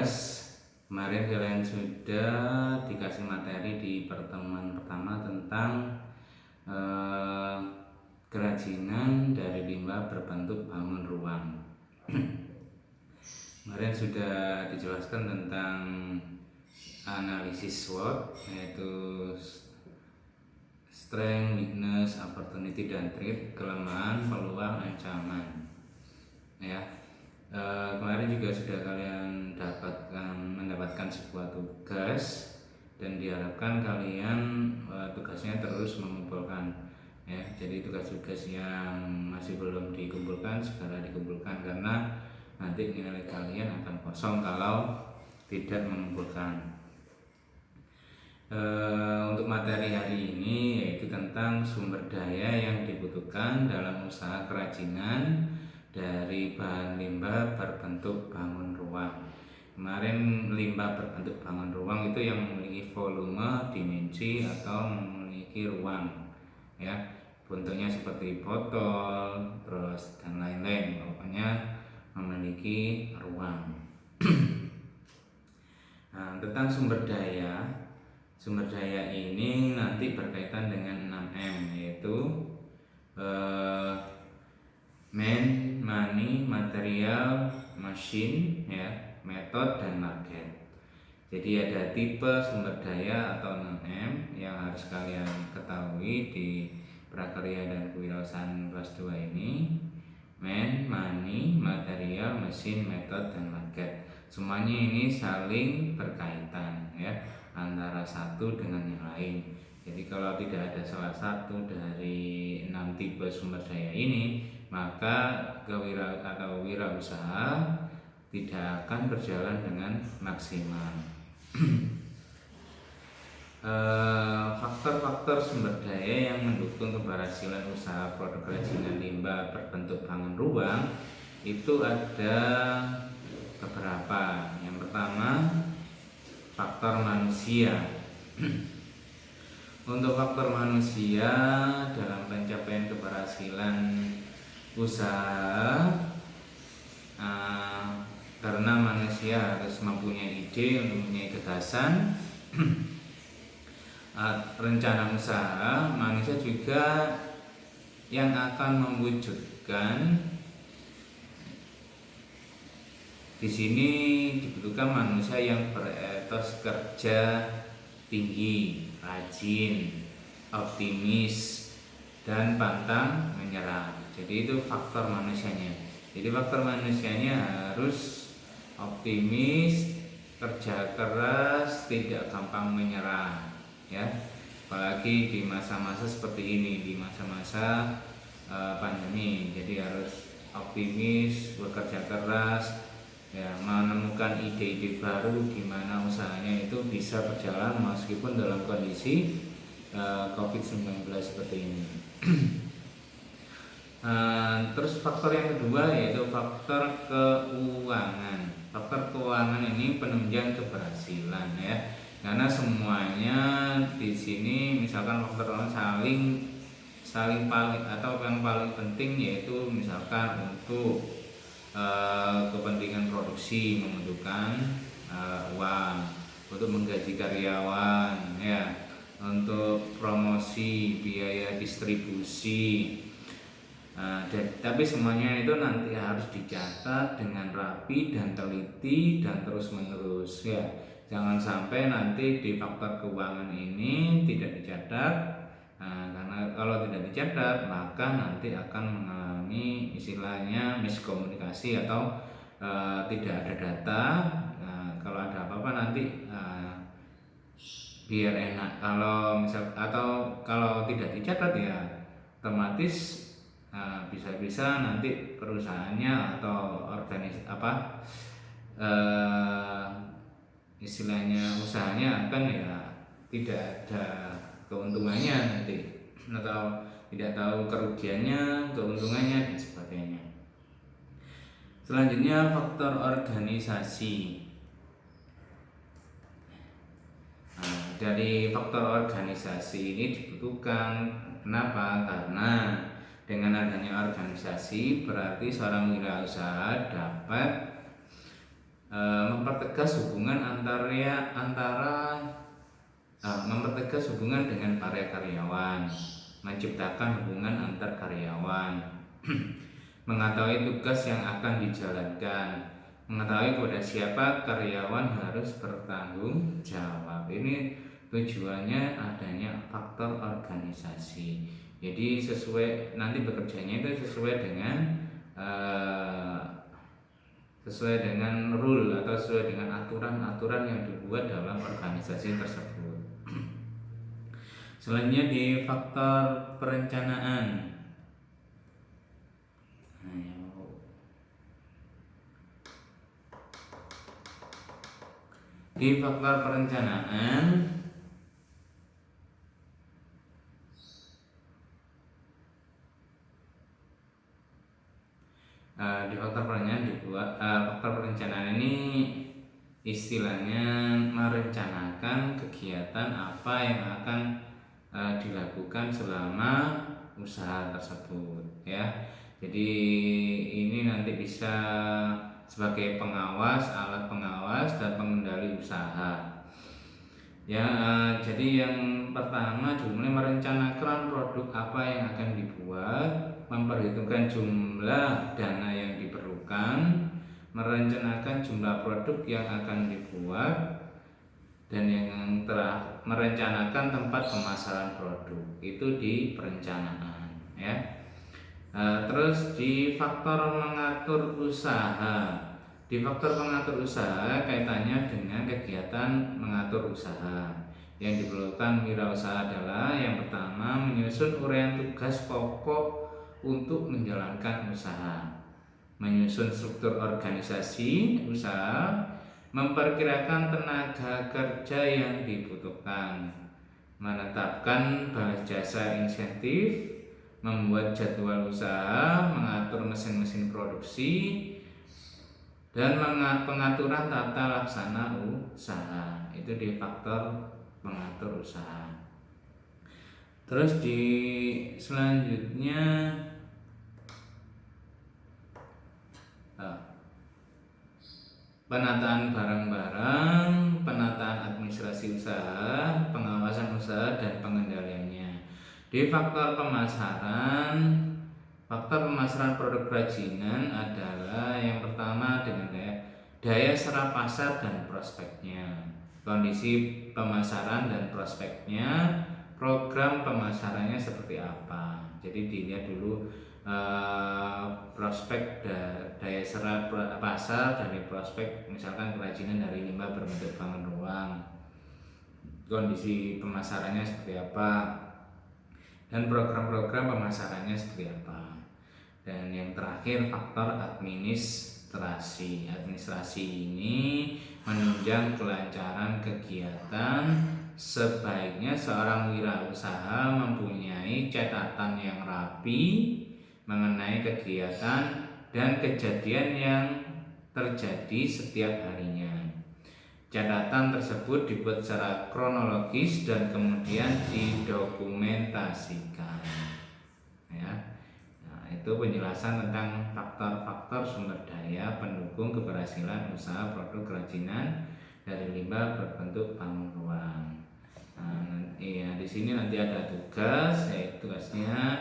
tugas. Kemarin kalian sudah dikasih materi di pertemuan pertama tentang eh, kerajinan dari limbah berbentuk bangun ruang. Kemarin sudah dijelaskan tentang analisis SWOT, yaitu strength, weakness, opportunity, dan threat, kelemahan, peluang, ancaman. Ya, kemarin juga sudah kalian mendapatkan sebuah tugas dan diharapkan kalian tugasnya terus mengumpulkan. Ya, jadi tugas-tugas yang masih belum dikumpulkan segera dikumpulkan, karena nanti nilai kalian akan kosong kalau tidak mengumpulkan. Untuk materi hari ini yaitu tentang sumber daya yang dibutuhkan dalam usaha kerajinan dari bahan limbah berbentuk bangun ruang. Kemarin limbah berbentuk bangun ruang itu yang memiliki volume, dimensi, atau memiliki ruang, ya, bentuknya seperti botol, terus dan lain-lain, pokoknya memiliki ruang. Nah, tentang sumber daya ini nanti berkaitan dengan 6M, yaitu man, money, material, machine, ya, method, dan market. Jadi ada tipe sumber daya atau 6M yang harus kalian ketahui di prakarya dan kewirausahaan kelas 2 ini. Man, money, material, machine, method, dan market. Semuanya ini saling berkaitan, ya, antara satu dengan yang lain. Jadi kalau tidak ada salah satu dari 6 tipe sumber daya ini, maka wirausaha tidak akan berjalan dengan maksimal. Faktor-faktor sumber daya yang mendukung keberhasilan usaha produk kerajinan limbah berbentuk bangun ruang itu ada beberapa. Yang pertama, faktor manusia. Untuk faktor manusia dalam pencapaian keberhasilan usaha, karena manusia harus mempunyai ide, mempunyai gagasan, rencana usaha, manusia juga yang akan mewujudkan. Di sini dibutuhkan manusia yang beretos kerja tinggi, rajin, optimis, dan pantang menyerah. Jadi itu faktor manusianya. Jadi faktor manusianya harus optimis, kerja keras, tidak gampang menyerah, ya. Apalagi di masa-masa seperti ini, di masa-masa pandemi. Jadi harus optimis, bekerja keras, ya, menemukan ide-ide baru gimana usahanya itu bisa berjalan meskipun dalam kondisi COVID-19 seperti ini. Terus faktor yang kedua yaitu faktor keuangan. Faktor keuangan ini penunjang keberhasilan, ya, karena semuanya di sini misalkan faktor saling paling atau yang paling penting yaitu misalkan untuk kepentingan produksi membutuhkan uang, untuk menggaji karyawan, ya, untuk promosi, biaya distribusi. Tapi semuanya itu nanti harus dicatat dengan rapi dan teliti dan terus menerus, ya. Jangan sampai nanti di faktor keuangan ini tidak dicatat, karena kalau tidak dicatat maka nanti akan mengalami istilahnya miskomunikasi atau tidak ada data. Kalau ada apa-apa nanti biar enak, kalau tidak dicatat ya otomatis bisa-bisa nanti perusahaannya atau istilahnya usahanya akan ya tidak ada keuntungannya nanti, atau tidak tahu kerugiannya, keuntungannya, dan sebagainya. Selanjutnya faktor organisasi. Dari faktor organisasi ini dibutuhkan. Kenapa? Karena dengan adanya organisasi berarti seorang wirausaha dapat mempertegas hubungan mempertegas hubungan dengan para karyawan, menciptakan hubungan antar karyawan, mengetahui tugas yang akan dijalankan, mengetahui kepada siapa karyawan harus bertanggung jawab. Ini tujuannya adanya faktor organisasi. Jadi nanti bekerjanya itu sesuai dengan rule atau sesuai dengan aturan-aturan yang dibuat dalam organisasi tersebut. Selanjutnya di faktor perencanaan. Di faktor perencanaan faktor perencanaan ini istilahnya merencanakan kegiatan apa yang akan dilakukan selama usaha tersebut, ya. Jadi ini nanti bisa sebagai pengawas, alat pengawas dan pengendali usaha. Ya, jadi yang pertama dimulai merencanakan produk apa yang akan dibuat, memperhitungkan jumlah dana yang diperlukan, merencanakan jumlah produk yang akan dibuat, dan yang terakhir merencanakan tempat pemasaran produk. Itu di perencanaan, ya. Terus di faktor mengatur usaha. Di faktor mengatur usaha kaitannya dengan kegiatan mengatur usaha. Yang diperlukan wirausaha adalah yang pertama menyusun uraian tugas pokok untuk menjalankan usaha, menyusun struktur organisasi usaha, memperkirakan tenaga kerja yang dibutuhkan, menetapkan balas jasa insentif, membuat jadwal usaha, mengatur mesin-mesin produksi, dan pengaturan tata laksana usaha. Itu di faktor mengatur usaha. Terus di selanjutnya penataan barang-barang, penataan administrasi usaha, pengawasan usaha dan pengendaliannya. Di faktor pemasaran produk kerajinan adalah yang pertama dengan daya serap pasar dan prospeknya, kondisi pemasaran dan prospeknya, program pemasarannya seperti apa. Jadi dilihat dulu prospek daya serap pasar dari prospek, misalkan kerajinan dari limbah berbentuk bangun ruang, kondisi pemasarannya seperti apa, dan program-program pemasarannya seperti apa. Dan yang terakhir faktor administrasi. Administrasi ini menunjang kelancaran kegiatan. Sebaiknya seorang wirausaha mempunyai catatan yang rapi mengenai kegiatan dan kejadian yang terjadi setiap harinya. Catatan tersebut dibuat secara kronologis dan kemudian didokumentasikan, ya. Nah, itu penjelasan tentang faktor-faktor sumber daya pendukung keberhasilan usaha produk kerajinan dari limbah berbentuk bangun ruang. Di sini nanti ada tugas, yaitu tugasnya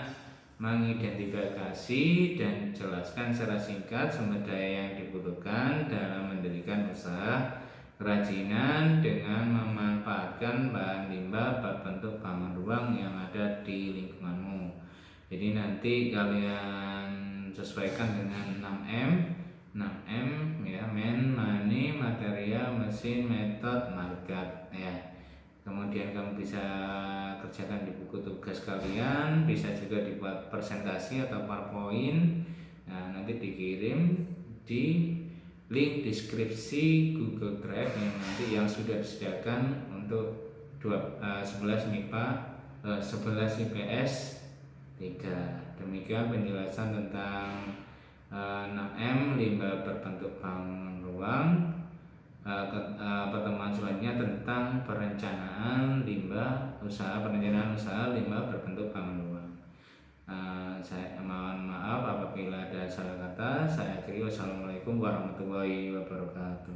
mengidentifikasi dan jelaskan secara singkat sumber daya yang dibutuhkan dalam mendirikan usaha kerajinan dengan memanfaatkan bahan limbah berbentuk bangun ruang yang ada di lingkunganmu. Jadi nanti kalian sesuaikan dengan 6M ya, man, money, material, mesin, method, market, ya. Kemudian kamu bisa kerjakan di buku tugas kalian, bisa juga dibuat presentasi atau PowerPoint. Nah, nanti dikirim di link deskripsi Google Drive yang sudah disediakan untuk 11 MIPA 11 IPS 3. Demikian penjelasan tentang 6M limbah berbentuk bangun ruang. Pertemuan selanjutnya tentang perencanaan usaha limbah berbentuk bangun ruang. Saya mohon maaf apabila ada salah kata. Saya akhiri. Wassalamualaikum warahmatullahi wabarakatuh.